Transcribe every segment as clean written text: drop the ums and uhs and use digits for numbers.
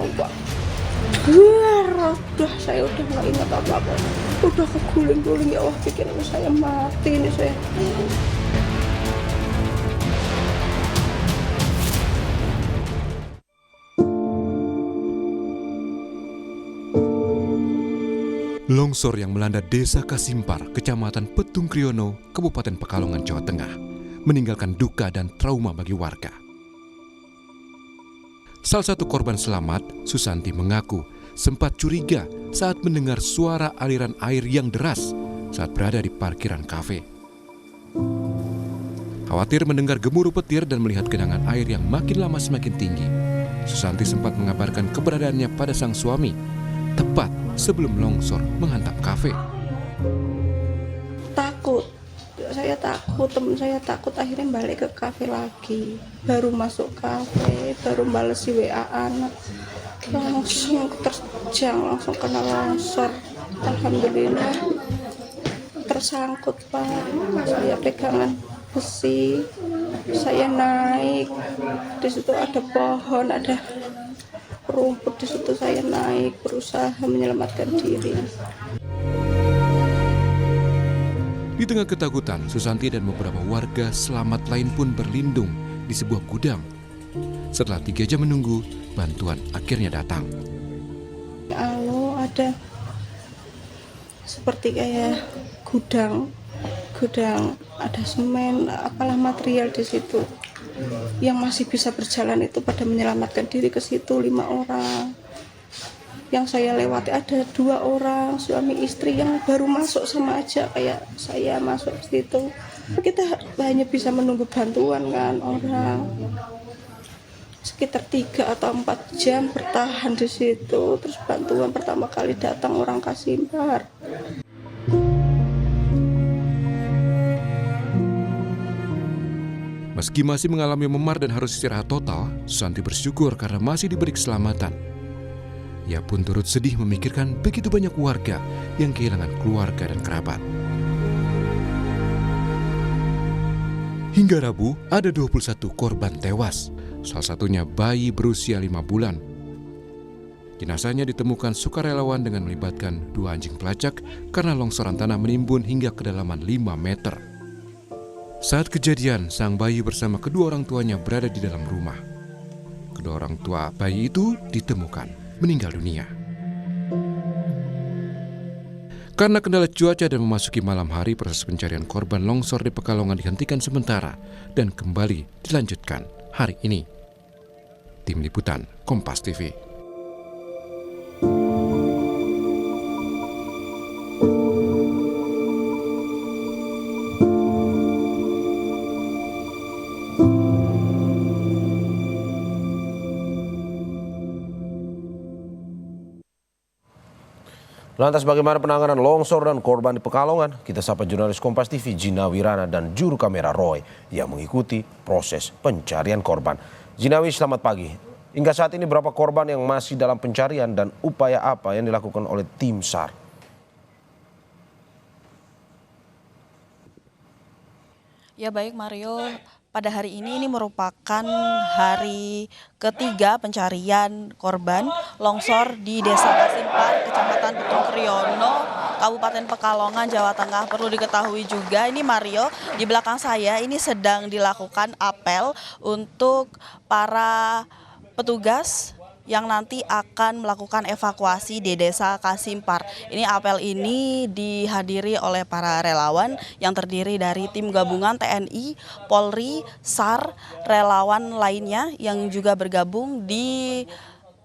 ombak. Duar, udah saya udah nggak ingat apa-apa. Udah keguling-guling, ya Allah, bikin saya mati ini saya. Longsor yang melanda Desa Kasimpar, Kecamatan Petung Kriono, Kabupaten Pekalongan, Jawa Tengah, meninggalkan duka dan trauma bagi warga. Salah satu korban selamat, Susanti, mengaku sempat curiga saat mendengar suara aliran air yang deras saat berada di parkiran kafe. Khawatir mendengar gemuruh petir dan melihat genangan air yang makin lama semakin tinggi, Susanti sempat mengabarkan keberadaannya pada sang suami, tepat sebelum longsor menghantam kafe. Takut, saya takut, teman saya takut, akhirnya balik ke kafe lagi. Baru masuk kafe, baru bales WA anak, langsung terjang, langsung kena longsor. Alhamdulillah tersangkut, Pak. Saya pegangan besi, saya naik. Di situ ada pohon, ada rumput, di situ saya naik, berusaha menyelamatkan diri. Di tengah ketakutan, Susanti dan beberapa warga selamat lain pun berlindung di sebuah gudang. Setelah 3 jam menunggu, bantuan akhirnya datang. Lalu ada seperti kayak gudang ada semen, apalah material di situ. Yang masih bisa berjalan itu pada menyelamatkan diri ke situ 5 orang. Yang saya lewati ada 2 orang suami istri yang baru masuk, sama aja kayak saya masuk ke situ. Kita hanya bisa menunggu bantuan kan, orang sekitar 3 atau 4 jam bertahan di situ. Terus bantuan pertama kali datang orang Kasimpar. Meski masih mengalami memar dan harus istirahat total, Susanti bersyukur karena masih diberi keselamatan. Ia pun turut sedih memikirkan begitu banyak warga yang kehilangan keluarga dan kerabat. Hingga Rabu, ada 21 korban tewas, salah satunya bayi berusia 5 bulan. Jenazahnya ditemukan sukarelawan dengan melibatkan 2 anjing pelacak karena longsoran tanah menimbun hingga kedalaman 5 meter. Saat kejadian, sang bayi bersama kedua orang tuanya berada di dalam rumah. Kedua orang tua bayi itu ditemukan meninggal dunia. Karena kendala cuaca dan memasuki malam hari, proses pencarian korban longsor di Pekalongan dihentikan sementara dan kembali dilanjutkan hari ini. Tim Liputan Kompas TV. Lantas bagaimana penanganan longsor dan korban di Pekalongan? Kita sapa jurnalis Kompas TV Jina Wirana dan juru kamera Roy yang mengikuti proses pencarian korban. Jinawi, selamat pagi. Hingga saat ini berapa korban yang masih dalam pencarian dan upaya apa yang dilakukan oleh tim SAR? Ya baik Mario, pada hari ini merupakan hari ketiga pencarian korban longsor di Desa Kasimpar, Kecamatan Petung Kriono, Kabupaten Pekalongan, Jawa Tengah. Perlu diketahui juga ini Mario, di belakang saya ini sedang dilakukan apel untuk para petugas yang nanti akan melakukan evakuasi di Desa Kasimpar. Ini apel ini dihadiri oleh para relawan yang terdiri dari tim gabungan TNI, Polri, SAR, relawan lainnya yang juga bergabung di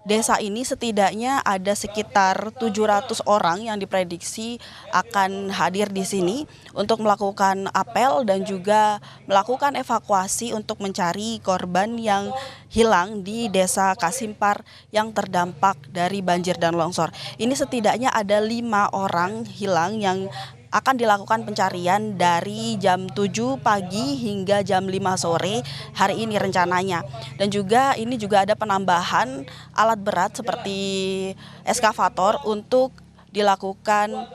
desa ini. Setidaknya ada sekitar 700 orang yang diprediksi akan hadir di sini untuk melakukan apel dan juga melakukan evakuasi untuk mencari korban yang hilang di Desa Kasimpar yang terdampak dari banjir dan longsor. Ini setidaknya ada 5 orang hilang yang akan dilakukan pencarian dari jam 7 pagi hingga jam 5 sore hari ini rencananya. Dan juga ini juga ada penambahan alat berat seperti eskavator untuk dilakukan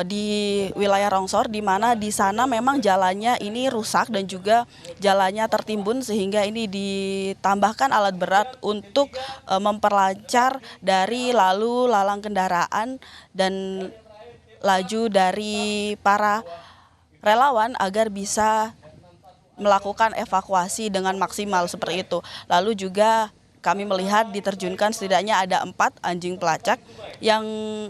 di wilayah longsor, di mana di sana memang jalannya ini rusak dan juga jalannya tertimbun, sehingga ini ditambahkan alat berat untuk memperlancar dari lalu lalang kendaraan dan laju dari para relawan agar bisa melakukan evakuasi dengan maksimal seperti itu. Lalu juga kami melihat diterjunkan setidaknya ada 4 anjing pelacak yang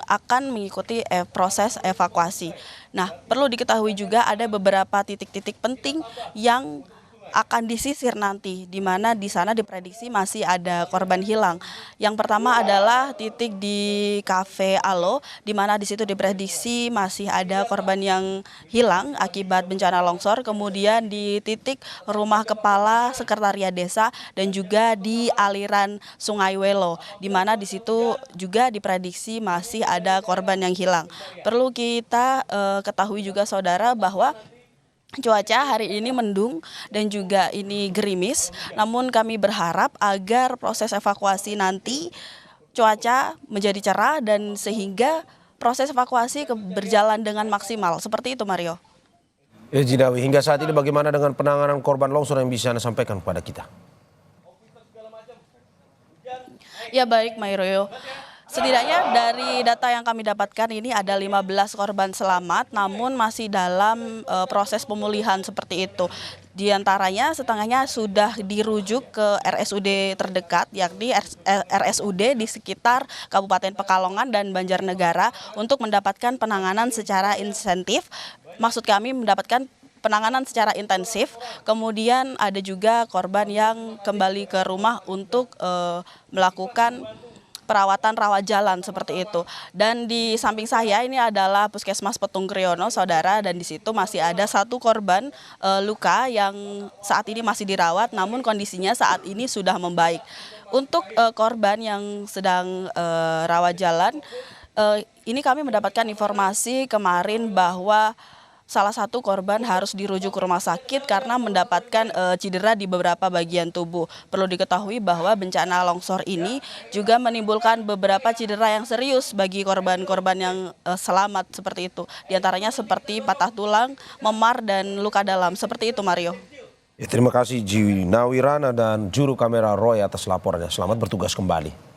akan mengikuti proses evakuasi. Nah, perlu diketahui juga ada beberapa titik-titik penting yang akan disisir nanti, di mana di sana diprediksi masih ada korban hilang. Yang pertama adalah titik di Cafe Alo, di mana di situ diprediksi masih ada korban yang hilang akibat bencana longsor. Kemudian di titik rumah kepala sekretariat desa dan juga di aliran Sungai Welo, di mana di situ juga diprediksi masih ada korban yang hilang. Perlu kita ketahui juga saudara bahwa cuaca hari ini mendung dan juga ini gerimis, namun kami berharap agar proses evakuasi nanti cuaca menjadi cerah dan sehingga proses evakuasi berjalan dengan maksimal. Seperti itu, Mario. Jinawi, hingga saat ini bagaimana dengan penanganan korban longsor yang bisa Anda sampaikan kepada kita? Ya baik, Mario. Setidaknya dari data yang kami dapatkan ini ada 15 korban selamat, namun masih dalam proses pemulihan seperti itu. Di antaranya setengahnya sudah dirujuk ke RSUD terdekat, yakni RSUD di sekitar Kabupaten Pekalongan dan Banjarnegara untuk mendapatkan penanganan secara insentif. Maksud kami mendapatkan penanganan secara intensif. Kemudian ada juga korban yang kembali ke rumah untuk melakukan perawatan rawat jalan seperti itu. Dan di samping saya ini adalah Puskesmas Petung Kriono, saudara, dan di situ masih ada 1 korban luka yang saat ini masih dirawat, namun kondisinya saat ini sudah membaik. Untuk korban yang sedang rawat jalan, ini kami mendapatkan informasi kemarin bahwa salah satu korban harus dirujuk ke rumah sakit karena mendapatkan cedera di beberapa bagian tubuh. Perlu diketahui bahwa bencana longsor ini juga menimbulkan beberapa cedera yang serius bagi korban-korban yang selamat seperti itu. Di antaranya seperti patah tulang, memar, dan luka dalam. Seperti itu, Mario. Terima kasih Jinawi Rana dan juru kamera Roy atas laporannya. Selamat bertugas kembali.